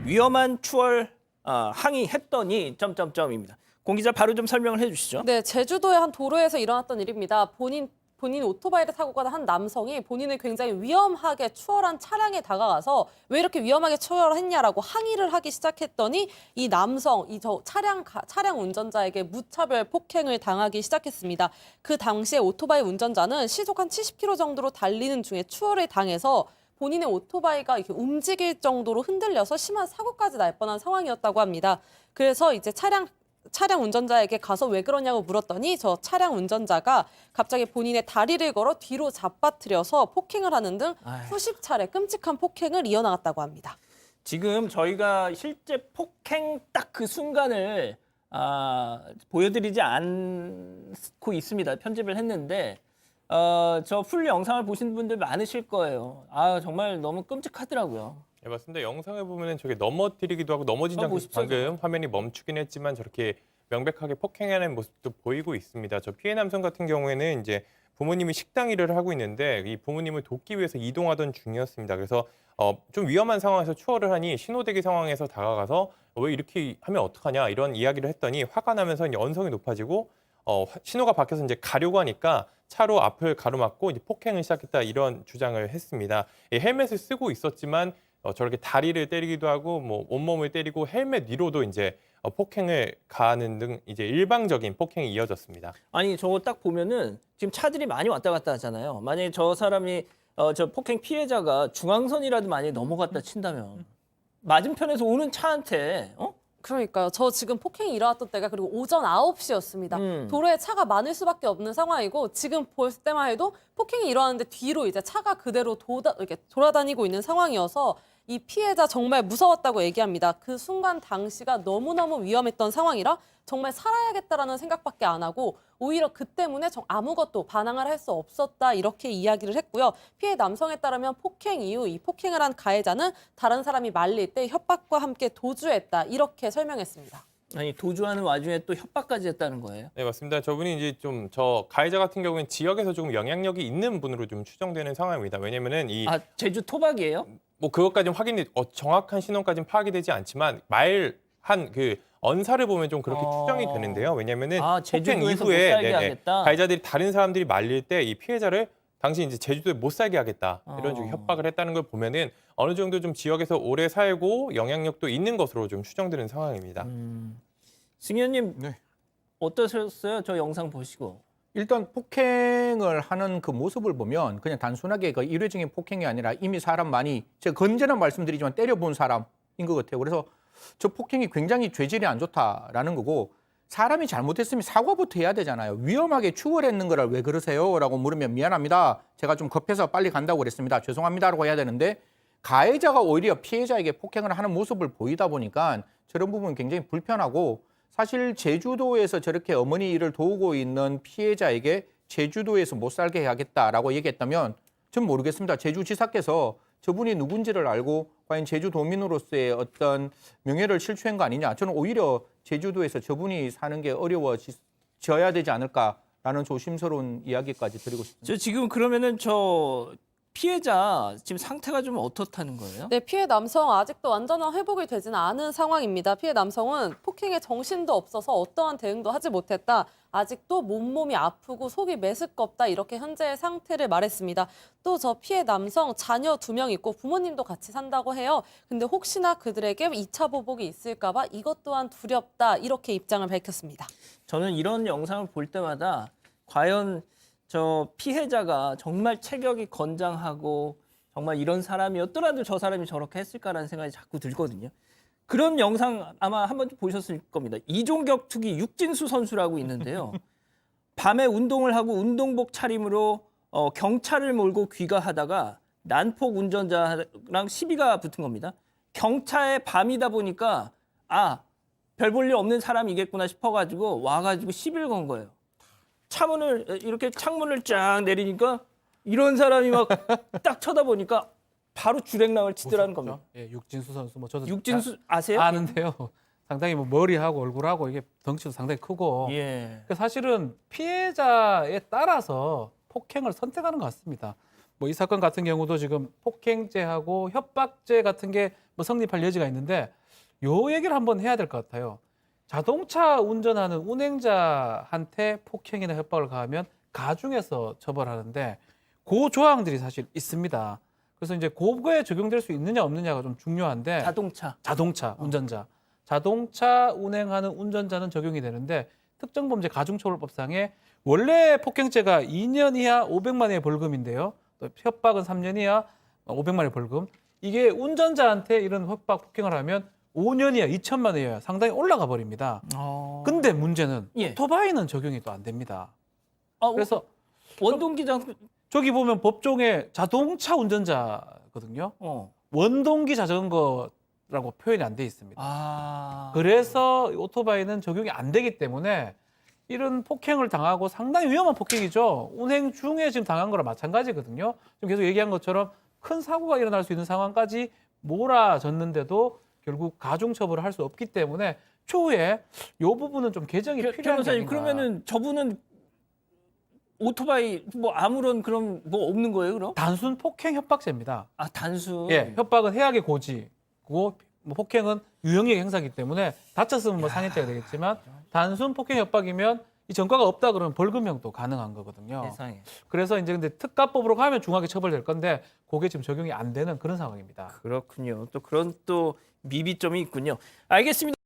위험한 추월 항의했더니 점점점입니다. 공 기자 바로 좀 설명을 해주시죠. 네, 제주도의 한 도로에서 일어났던 일입니다. 본인 오토바이를 타고 가던 한 남성이 본인을 굉장히 위험하게 추월한 차량에 다가가서 왜 이렇게 위험하게 추월했냐라고 항의를 하기 시작했더니 이 남성, 차량 운전자에게 무차별 폭행을 당하기 시작했습니다. 그 당시에 오토바이 운전자는 시속 한 70km 정도로 달리는 중에 추월을 당해서 본인의 오토바이가 이렇게 움직일 정도로 흔들려서 심한 사고까지 날 뻔한 상황이었다고 합니다. 그래서 이제 차량 운전자에게 가서 왜 그러냐고 물었더니 저 차량 운전자가 갑자기 본인의 다리를 걸어 뒤로 잡아뜨려서 폭행을 하는 등 수십 차례 끔찍한 폭행을 이어나갔다고 합니다. 지금 저희가 실제 폭행 딱 그 순간을 보여드리지 않고 있습니다. 편집을 했는데 저 풀 영상을 보신 분들 많으실 거예요. 정말 너무 끔찍하더라고요. 네, 맞습니다. 영상을 보면 저게 넘어뜨리기도 하고 넘어진 장면 보십시오, 방금 화면이 멈추긴 했지만 저렇게 명백하게 폭행하는 모습도 보이고 있습니다. 저 피해 남성 같은 경우에는 이제 부모님이 식당 일을 하고 있는데 이 부모님을 돕기 위해서 이동하던 중이었습니다. 그래서 좀 위험한 상황에서 추월을 하니 신호대기 상황에서 다가가서 왜 이렇게 하면 어떡하냐 이런 이야기를 했더니 화가 나면서 이제 언성이 높아지고 신호가 바뀌어서 이제 가려고 하니까 차로 앞을 가로막고 이제 폭행을 시작했다 이런 주장을 했습니다. 헬멧을 쓰고 있었지만 저렇게 다리를 때리기도 하고 뭐 온몸을 때리고 헬멧 위로도 이제 폭행을 가하는 등 이제 일방적인 폭행이 이어졌습니다. 아니 저거 딱 보면은 지금 차들이 많이 왔다 갔다 하잖아요. 만약에 저 사람이 저 폭행 피해자가 중앙선이라도 만약에 넘어갔다 친다면 맞은편에서 오는 차한테 그러니까요. 저 지금 폭행이 일어났던 때가 그리고 오전 9시였습니다. 도로에 차가 많을 수밖에 없는 상황이고 지금 볼 때만 해도 폭행이 일어났는데 뒤로 이제 차가 그대로 이렇게 돌아다니고 있는 상황이어서 이 피해자 정말 무서웠다고 얘기합니다. 그 순간 당시가 너무너무 위험했던 상황이라 정말 살아야겠다라는 생각밖에 안 하고 오히려 그 때문에 아무것도 반항을 할 수 없었다 이렇게 이야기를 했고요. 피해 남성에 따르면 폭행 이후 이 폭행을 한 가해자는 다른 사람이 말릴 때 협박과 함께 도주했다 이렇게 설명했습니다. 아니 도주하는 와중에 또 협박까지 했다는 거예요? 네, 맞습니다. 저분이 이제 좀 저 가해자 같은 경우에는 지역에서 조금 영향력이 있는 분으로 좀 추정되는 상황입니다. 왜냐면은 제주 토박이에요? 뭐 그것까지는 확인이 정확한 신원까지는 파악이 되지 않지만 말한 그 언사를 보면 좀 그렇게 추정이 되는데요. 왜냐면은 폭행 제주도에서 못 이후에 살게 하겠다. 가해자들이 다른 사람들이 말릴 때 이 피해자를 당시 이제 제주도에 못 살게 하겠다 이런 식의 협박을 했다는 걸 보면은 어느 정도 좀 지역에서 오래 살고 영향력도 있는 것으로 좀 추정되는 상황입니다. 승현님 네. 어떠셨어요? 저 영상 보시고. 일단 폭행을 하는 그 모습을 보면 그냥 단순하게 그 일회적인 폭행이 아니라 이미 사람 많이 제가 건전한 말씀드리지만 때려본 사람인 것 같아요. 그래서 저 폭행이 굉장히 죄질이 안 좋다라는 거고 사람이 잘못했으면 사과부터 해야 되잖아요. 위험하게 추월했는 거를 왜 그러세요? 라고 물으면 미안합니다. 제가 좀 급해서 빨리 간다고 그랬습니다. 죄송합니다라고 해야 되는데 가해자가 오히려 피해자에게 폭행을 하는 모습을 보이다 보니까 저런 부분은 굉장히 불편하고 사실 제주도에서 저렇게 어머니 일을 도우고 있는 피해자에게 제주도에서 못 살게 해야겠다라고 얘기했다면 전 모르겠습니다. 제주지사께서 저분이 누군지를 알고 과연 제주도민으로서의 어떤 명예를 실추한 거 아니냐. 저는 오히려 제주도에서 저분이 사는 게 어려워져야 되지 않을까라는 조심스러운 이야기까지 드리고 싶습니다. 저 지금 그러면은 저 피해자 지금 상태가 좀 어떻다는 거예요? 네, 피해 남성 아직도 완전한 회복이 되지는 않은 상황입니다. 피해 남성은 폭행에 정신도 없어서 어떠한 대응도 하지 못했다. 아직도 몸이 아프고 속이 메스껍다. 이렇게 현재의 상태를 말했습니다. 또 저 피해 남성 자녀 2명 있고 부모님도 같이 산다고 해요. 근데 혹시나 그들에게 2차 보복이 있을까 봐 이것 또한 두렵다. 이렇게 입장을 밝혔습니다. 저는 이런 영상을 볼 때마다 과연 저 피해자가 정말 체격이 건장하고 정말 이런 사람이었더라도 저 사람이 저렇게 했을까라는 생각이 자꾸 들거든요. 그런 영상 아마 한 번쯤 보셨을 겁니다. 이종격 투기 육진수 선수라고 있는데요. 밤에 운동을 하고 운동복 차림으로 경찰을 몰고 귀가하다가 난폭 운전자랑 시비가 붙은 겁니다. 경차에 밤이다 보니까 별 볼 일 없는 사람이겠구나 싶어가지고 와가지고 시비를 건 거예요. 창문을 쫙 내리니까 이런 사람이 막 딱 쳐다보니까 바로 주랭랑을 치더라는 겁니다. 예, 육진수 선수 저도 육진수 아세요? 아는데요. 상당히 머리하고 얼굴하고 이게 덩치도 상당히 크고 예. 사실은 피해자에 따라서 폭행을 선택하는 것 같습니다. 뭐 이 사건 같은 경우도 지금 폭행죄하고 협박죄 같은 게 뭐 성립할 여지가 있는데 요 얘기를 한번 해야 될 것 같아요. 자동차 운전하는 운행자한테 폭행이나 협박을 가하면 가중해서 처벌하는데 그 조항들이 사실 있습니다. 그래서 이제 그거에 적용될 수 있느냐 없느냐가 좀 중요한데 자동차 운전자, 자동차 운행하는 운전자는 적용이 되는데 특정범죄 가중처벌법상에 원래 폭행죄가 2년 이하 500만 원의 벌금인데요. 또 협박은 3년 이하 500만 원의 벌금. 이게 운전자한테 이런 협박 폭행을 하면 5년 이하 2천만 원이에요. 상당히 올라가 버립니다. 근데 문제는 예. 오토바이는 적용이 또 안 됩니다. 그래서 그래서 원동기장 저기 보면 법종에 자동차 운전자거든요. 원동기 자전거라고 표현이 안 돼 있습니다. 그래서 오토바이는 적용이 안 되기 때문에 이런 폭행을 당하고 상당히 위험한 폭행이죠. 운행 중에 지금 당한 거랑 마찬가지거든요. 지금 계속 얘기한 것처럼 큰 사고가 일어날 수 있는 상황까지 몰아졌는데도 결국 가중처벌을 할 수 없기 때문에 추후에 이 부분은 좀 개정이 필요한 게 변호사님, 아닌가. 그러면은 저분은 오토바이 뭐 아무런 그런 뭐 없는 거예요, 그럼? 단순 폭행 협박죄입니다. 단순. 예, 협박은 해악의 고지, 그리고 뭐 폭행은 유형의 행사이기 때문에 다쳤으면 뭐 상해죄가 되겠지만 단순 폭행 협박이면 이 전과가 없다 그러면 벌금형도 가능한 거거든요. 세상에. 그래서 이제 근데 특가법으로 가면 중하게 처벌될 건데 그게 지금 적용이 안 되는 그런 상황입니다. 그렇군요. 또 그런 또 미비점이 있군요. 알겠습니다.